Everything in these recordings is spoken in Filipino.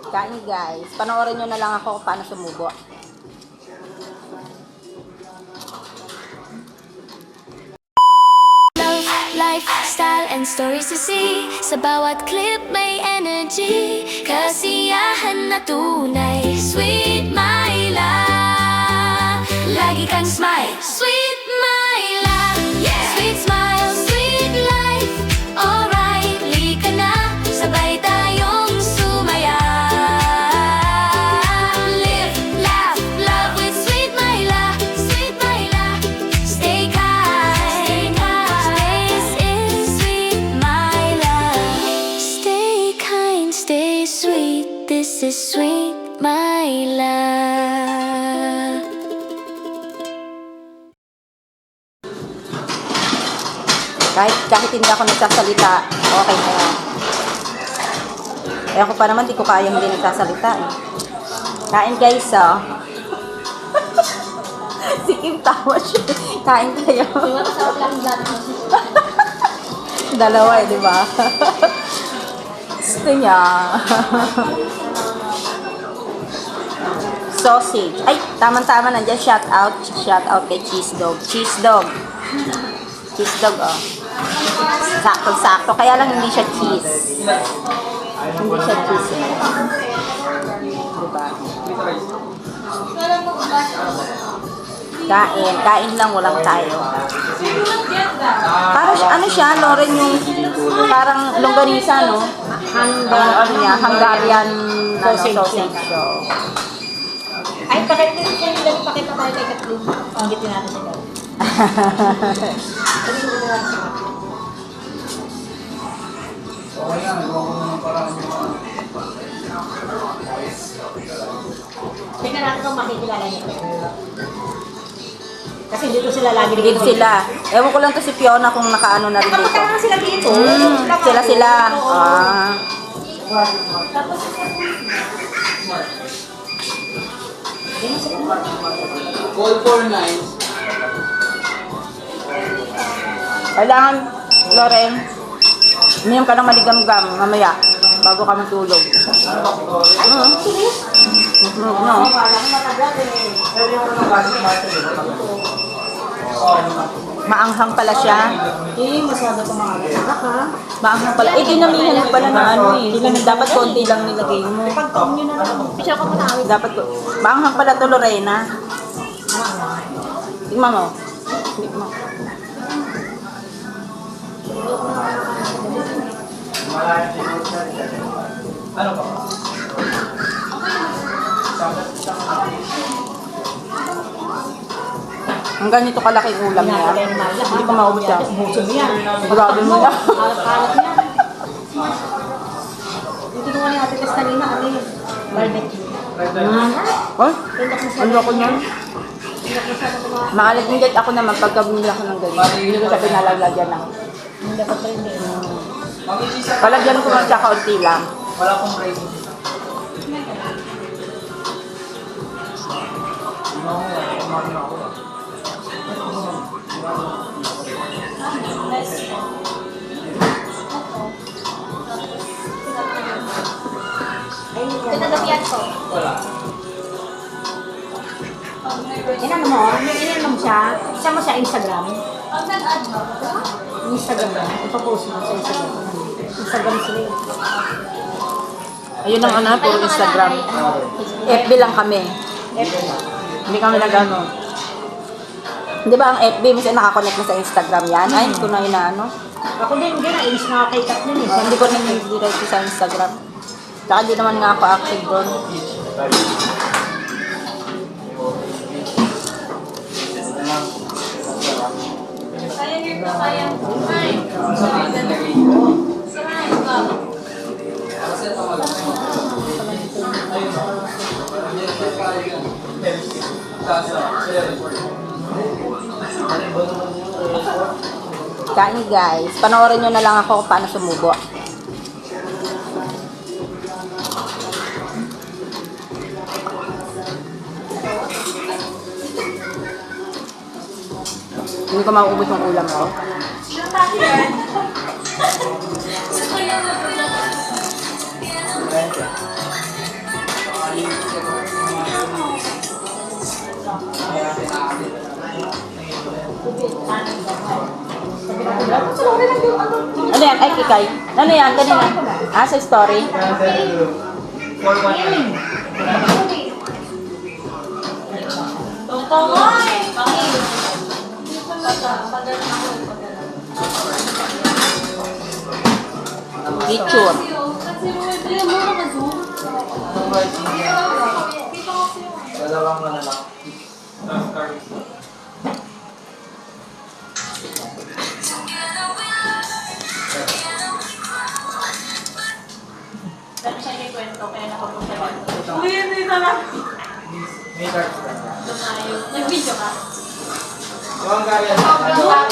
Kain guys. Panoorin nyo na lang ako kung paano sumubo. Love, lifestyle, and stories to see. Sa bawat clip may energy. Kasiyahan na tunay. Sweet Myla. Lagi kang smile. Sweet Myla. Yeah. Sweet smile, sweet life. Alright, lika na. Sabay tayong sumaya. Live, laugh, love with Sweet Myla. Sweet Myla. Stay kind. This is Sweet Myla. Stay kind, stay sweet. This is Sweet Myla. Kahit hindi ako nagsasalita, okay na yan. Eh ako pa naman, di ko kaya hindi nagsasalita eh. Kain guys, oh. Si Kim tawa siya. Kain kayo. Dalawa eh, di ba? Gusto niya. Sausage. Ay, tama-tama nandiyan. Shout out kay Cheese Dog. Cheese Dog. Cheese Dog, oh. Sakto-sakto. Kaya lang hindi siya cheese. Hindi siya cheese eh. Diba? Kain lang, walang tayo. Parang ano siya, Loren, yung parang longganisa, no? Ano niya, Hungarian sausage. So. Ay, pakita tayo kay Kathleen. Panggitin natin siya. Tingnan natin kung makikilala niya. Kasi dito sila lagi Dito sila. Ewan ko lang to si Fiona kung nakaano na rin dito. Magkakaroon sila dito. Sila. Ah. Tapos, 449. Kailangan, Loren, uminom ka ng maligam-gam mamaya bago ka matulog. No. Maanghang pala siya. masyado pa mga anak ha. Maanghang pala. Eh, dinamihan mo pala na ano eh. Dapat konti lang nilagay mo. Pag-taon nyo na lang. Siya ka manawin. Dapat ko. Maanghang pala to, Lorena. Tingnan mo. Tingnan mo. Ano ba? Ang ganito kalaking ulam niya. Hindi ko maubos siya. Buso mo yan. Grabe mo na. Alat-alat niya. Yung kinuha ni Ate Tess kanina, ano yun? Barbecue. Ay, ang loko niyan. Maalit ng ako naman pagka bumili ako ng ganyan. Hindi ko siya pinalalagyan ng. Hindi dapat rin din. Palagyan ko lang siya kaunti lang. Wala akong rating. Tinagabihan ko. Wala. Inano mo? Inano mo siya? Isa mo sa Instagram? Instagram ba? Ipapost mo sa Instagram. Instagram sila yun. Ayun ang ano, puro Instagram. FB lang kami. Hindi kami nag-ano. Di ba ang FB, minsan nakakonect na sa Instagram yan? Ay, hindi ko na inaano. Ako din, nainis na kay Kathleen eh. Hindi ko na direct sa Instagram. Saka di naman nga ako active doon. Kain guys. Panoorin nyo na lang ako kung paano sumubo. Hindi ko mauubos yung ulam ko. Ano yan? Ay, kikay. Ano yan? Kanina? Ah, sa story? 419. Picture. Itong writing yan. Dalawang na lang. May cards ka. Nag-video ka? Yung gaya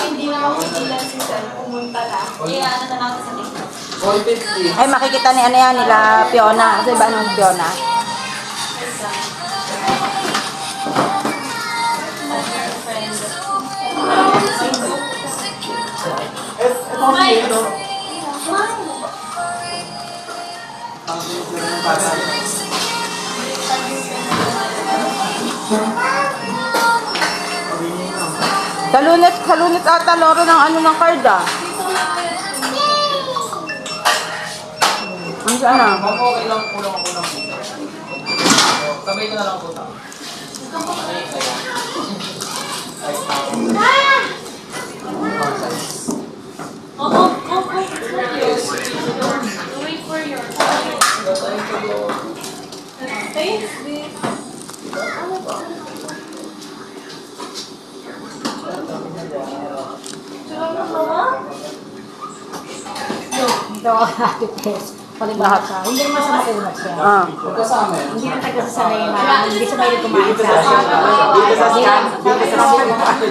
Hindi na ako sigilan si Sir. Pumunta na. Kaya ano na natin sa TikTok. 450. Ay, makikita ni ano yan, nila Fiona. Kasi ba anong Fiona? Ito. Halunit ata loro ng ano ng card ah. Ano siya na? Ma'am, okay lang kulang ako ng puta. Sabay ko na lang puta. Wait for your Ito ako Ate Tess. Palibahag siya. Hindi naman sa makulat siya. Ah. Kasama yan. Hindi naman tayo sasanay na hindi sa mahilig kumain sa akin.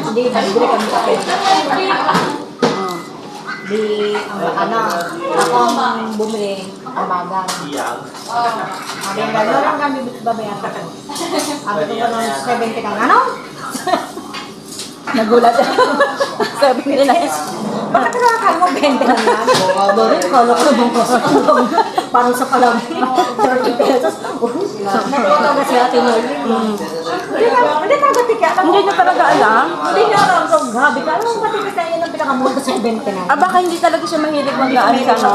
Hindi, nagbili kami sa akin. Di, ano, ako ang bumili ang bagang. Sabi nga, lorong kami babayan ka. Sabi ko gano'n, 70 kang ano? Nagulat. Sabi nila na. Bakit nakakal mo 20 lang yan? Doon, kala ko naman parang sa palang 30 pesos. Nakita na si Ate Norlin. Hindi talaga tika. Hindi niya talaga alam. Hindi niya alam. So, grabe ka. Alam mo ba tika tayo ng pinakamulta sa 20 na? Ah, baka hindi talaga siya mahilig maglaan sa ano.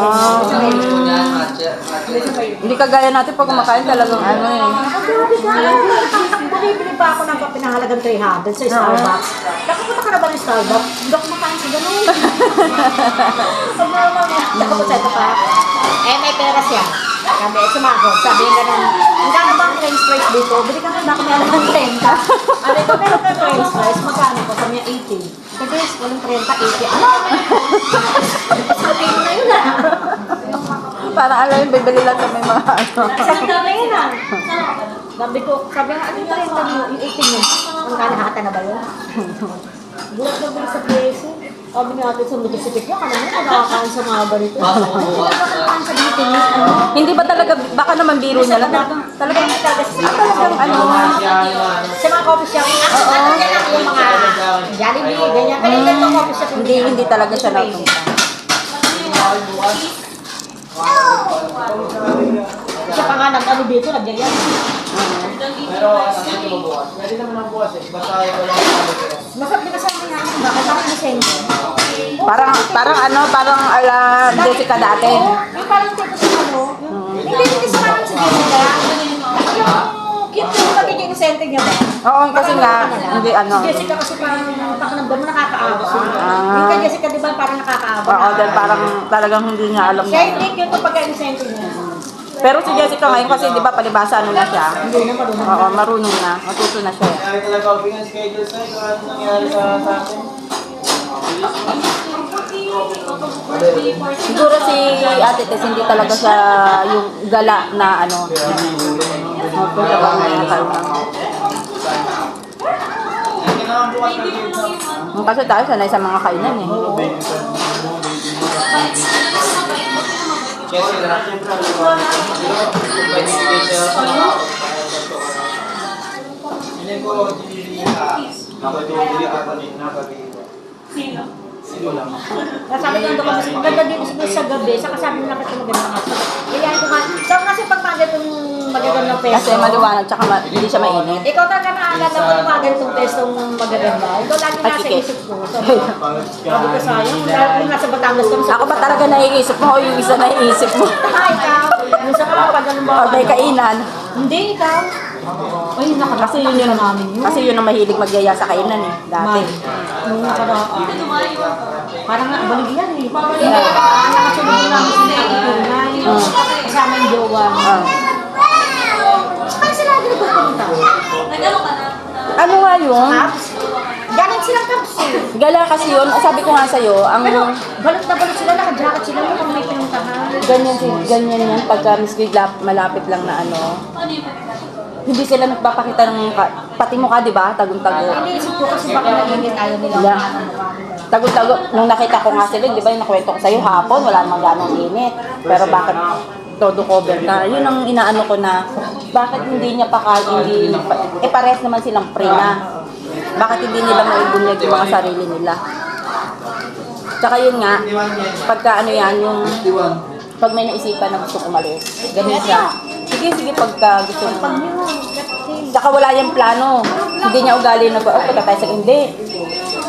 Hindi kagaya natin pag kumakain talagang ano eh. Ang grabe ka. Bumibili pa ako ng kape na halagang 300 sa Starbucks. Nakapunta ka na ba ng Starbucks? Hindi ako makain sa ganun. Nakapunta ito pa. Eh, may pera siya. Sabi, sumakot. Sabi nga ganun. Ang gano'n ba ang French fries dito? Bili ka na ako may halagang 30. Sabi ko, meron ka French fries. Magkano ko? Sabi niya 80. Sabi, walang 30, 80. Ano? Sabi ko na yun ah. Para alam yung bibili lang sa may mga ano. Sabi ko na yun ah. Sabi ko, sabi nga, ano yung 30 niyo? Yung 18 niyo? Ang kalahatan na ba yun? Bulat na bulat sa preso. Sabi nga natin sa munisipit niya, kanina nakakakaan sa mga ganito. Hindi na nakakakaan sa Philippines, ano? Hindi ba talaga, baka naman biro niya lang. Talagang ano. Sa mga coffee shop, ano yan lang yung mga Jollibee, ganyan. Pero yung mga coffee shop, Hindi talaga siya nagpunta. Siya pa nga nag-ano dito, nagyayan. Pero ano ito bukas? Pwede naman ang bukas eh. Basta ito lang ang Masarap din kasama niya. Bakit ako nasendo? Parang ano, parang ala Jessica dati. Yung parang tipo sa ano, hindi sa parang sa Jessica. Yung cute yung magiging incentive niya ba? Oo, kasi nga, hindi ano. Si Jessica kasi parang pakanamdam mo nakakaawa. Ah. Yung kay Jessica di ba parang nakakaawa? Oo, dahil parang talagang hindi niya alam Siya na. hindi cute yung pagka-incentive niya. Pero si Jessica ngayon kasi di ba palibasa ano na siya. Hindi na marunong. Oo, marunong na. Matuto na siya. Nangyari talaga ang bingang schedule sa'yo. Kung ano nangyari sa atin. Siguro si Ate Tess, hindi talaga siya yung gala na ano. Punta pa ngayon tayo na. Hindi na ang bukas ng kids. Kasi tayo sanay sa mga kainan eh. Kasi na. Hindi ko Sino? Sino lang? Sabi ko doon kasi maganda dito sa gabi, saka sabi mo nakita maganda nga. Kaya ko nga, so kasi pag mga itong magaganda peso. Kasi maliwanag, tsaka hindi siya mainit. Ikaw talaga naalala mo yung mga ganitong pestong magaganda. Ikaw lagi nasa Pagkikit. isip ko. Sabi ko sayang, dahil nasa Batangas kami sa Ako ba talaga naiisip mo o yung isa naiisip mo? Ay, ikaw. Minsan ka pag ganun ba? Pag may kainan. Hindi, ikaw. Ay, Kasi yun yun. namin yun. Kasi yun ang mahilig magyaya sa kainan eh. Dati. Nung nakaraan. Parang baligyan eh. Nakasunod ko namin sa tunay. Kasama yung jowa. Ah. Saan sila nagpupunta? Ano nga yun? Caps? Galing silang caps eh. Gala kasi yun. Sabi ko nga sa'yo, ang Pero balot na balot sila, naka-jacket sila kung may pinuntahan. ganyan yan pagka miski malapit lang na ano. Hindi sila nagpapakita ng pati mukha, di ba? Tagong-tago. Iniisip ko kasi baka nagiging ayaw nila. Yeah. Tago-tago. Nung nakita ko nga sila, di ba yung nakwento ko sa'yo hapon, wala namang ganong init. Pero bakit todo cover ka? Yun ang inaano ko na, bakit hindi niya hindi, pares naman silang pre na. Bakit hindi nila maibunyag yung mga sarili nila? Tsaka yun nga, pagka ano yan, yung, pag may naisipan na gusto umalis, ganun siya. Sige, pagka gusto mo. Tsaka wala yung plano. Hindi niya ugali na, punta tayo sa hindi.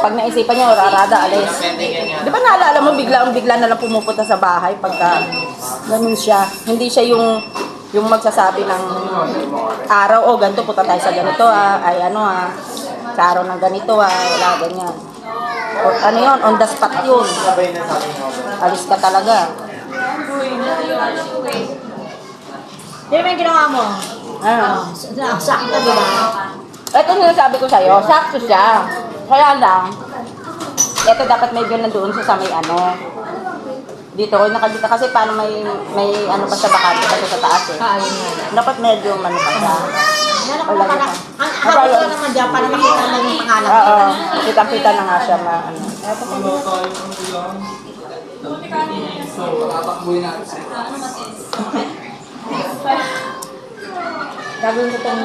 Pag naisipan niya, rarada, alis. Di ba naalala mo, bigla na lang pumupunta sa bahay pagka ganun siya. Hindi siya yung magsasabi ng araw, ganito, punta tayo sa ganito, ay ano, sa araw ng ganito, wala, ganyan. O, ano yun, on the spot yun. Alis ka talaga. Yan yung ginawa mo. Sakto, di ba? Ito sinasabi ko sa'yo, sakto siya. Kaya lang, ito dapat medyo nandoon sa may ano. Dito ko nakakita kasi paano may ano pa sa bakante kasi sa taas eh. Ayun nga. Dapat medyo ano pa siya. Yan ako na parang, ang hawak ko naman dyan para makita naman yung pangalan. Oo, kita-kita na nga siya ano. Gagawin ko itong,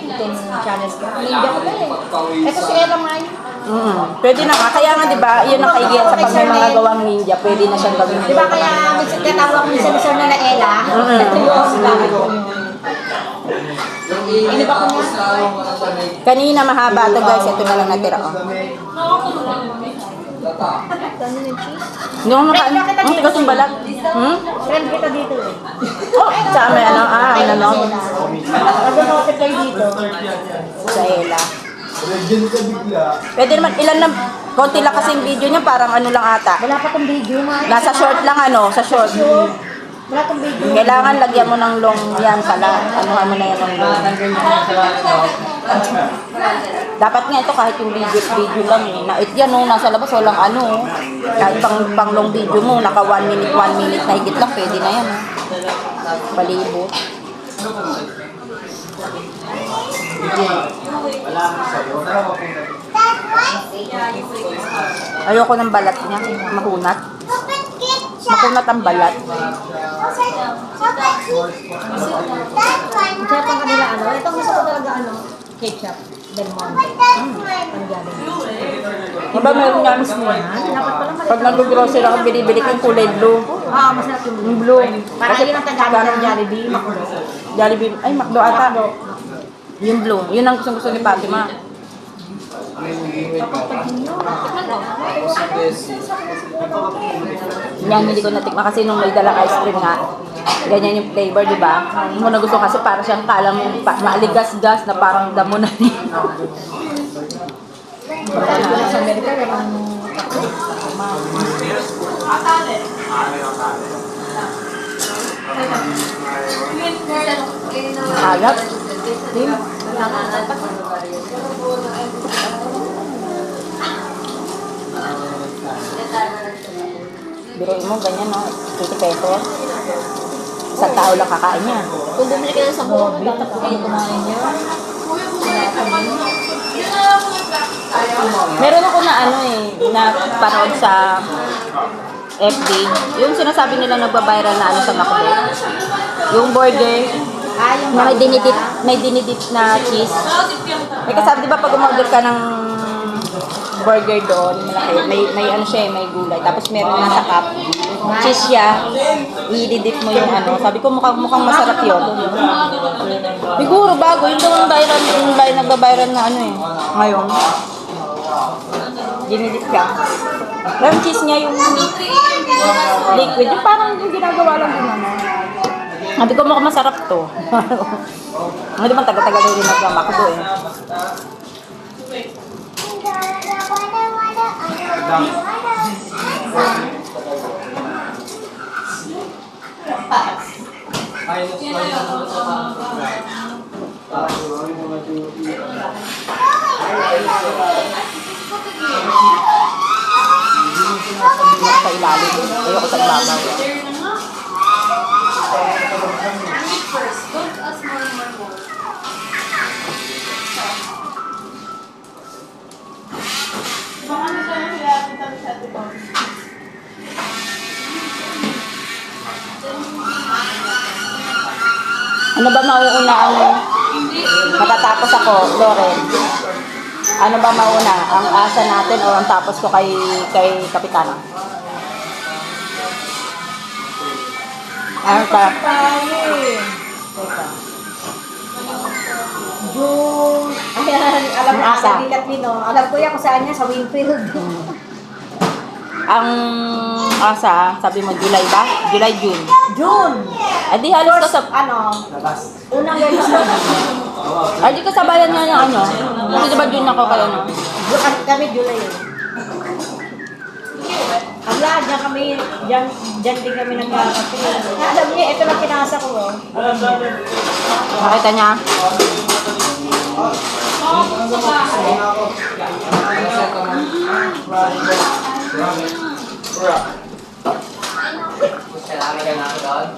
itong challenge ko. Ninja ko ba eh. Ito si Ella May. Pwede na nga. Kaya nga diba, yun ang kaigihan sa pag may mga gawang ninja, pwede na siyang gawin. Di ba kaya minsan tinatawag ko minsan ni na Ella? Ito yung gamit ko. Ano ba ko niya? Kanina mahaba to guys, ito na lang natira oh. Dami ng cheese. Yung tigas yung balat. Friend kita dito eh. Oh, sa may ano, ano. Nag-notify dito. Sa Ella. Pwede naman, ilan na, konti lang kasi yung video niya, parang ano lang ata. Wala pa tong video ma. Nasa short lang ano, sa short. Wala tong video. Kailangan lagyan mo ng long yan pala. Ano mo na yan ng long. Dapat nga ito kahit yung video lang eh. Yan oh, nasa labas walang ano. Kahit pang long video mo, naka 1 minute na higit lang, pwede na yan. Palibot. Ayoko ng balat niya, makunat. Makunat ang balat. Kaya pang kanila ano, itong gusto ko talaga ano, ketchup, Del Monte. Ang galing. Diba meron nga mismo Dapat pala mali. pag nag-grocery ako, binibili ko yung kulay blue. Masarap yung Yung blue. Parang yun ang tagamit ng Jollibee, makulo. Jollibee, ay Macdo ata. Yung blue, yun ang gusto ni Fatima. Yan, hindi ko natikma kasi nung may dalang ice cream nga. Ganyan yung flavor, di ba? Muna gusto kasi para siyang kala mo maaligas-gas na parang damo na niya. Sa Amerika, yung Alat. Biruin mo, ganyan no, 50 pesos. Isang tao lang kakain niya. kung bumili ka sa buong, dapat kayo kumain niya. Meron ako na ano eh, na panood sa FB. Yung sinasabi nila nagbabiral na ano sa McDo. Yung burger Yung na may dinidip na cheese. May kasama, di ba pag umorder ka ng burger doon, malaki, may ano siya, may gulay. Tapos meron nasa cup, cheese siya, i-dip mo yung ano. Sabi ko mukhang masarap yun. Siguro bago, yun daw ang viral, nagba-viral na ano eh. Ngayon. Dinidip siya. Pero yung cheese niya yung liquid, yung parang yung ginagawa lang din ano. Sabi ko mukhang masarap to. Hindi man taga-taga na rin nagmamakdo eh. Sa ilalim. Ayoko sa ibabaw. Ano ba mauuna ang matatapos ako, Loren? Ano ba mauna? Ang asa natin o ang tapos ko kay Kapitana? Ano ka? June. Ayan, alam Ang mo, asa. dilat nino. Alam ko yan kung saan niya, sa Winfield. Ang asa, sabi mo, July ba? July, June. June. Ay, di halos ka sa... Ano? Unang ganyan sa Ay, di kasabayan nga ng ano. Kasi diba June ako kayo, no? kami July yun. Ala, diyan kami, diyan din kami nagkakapit. Alam niya, ito lang kinasa ko. Oh. Nakita niya? Kailangan ka na doon.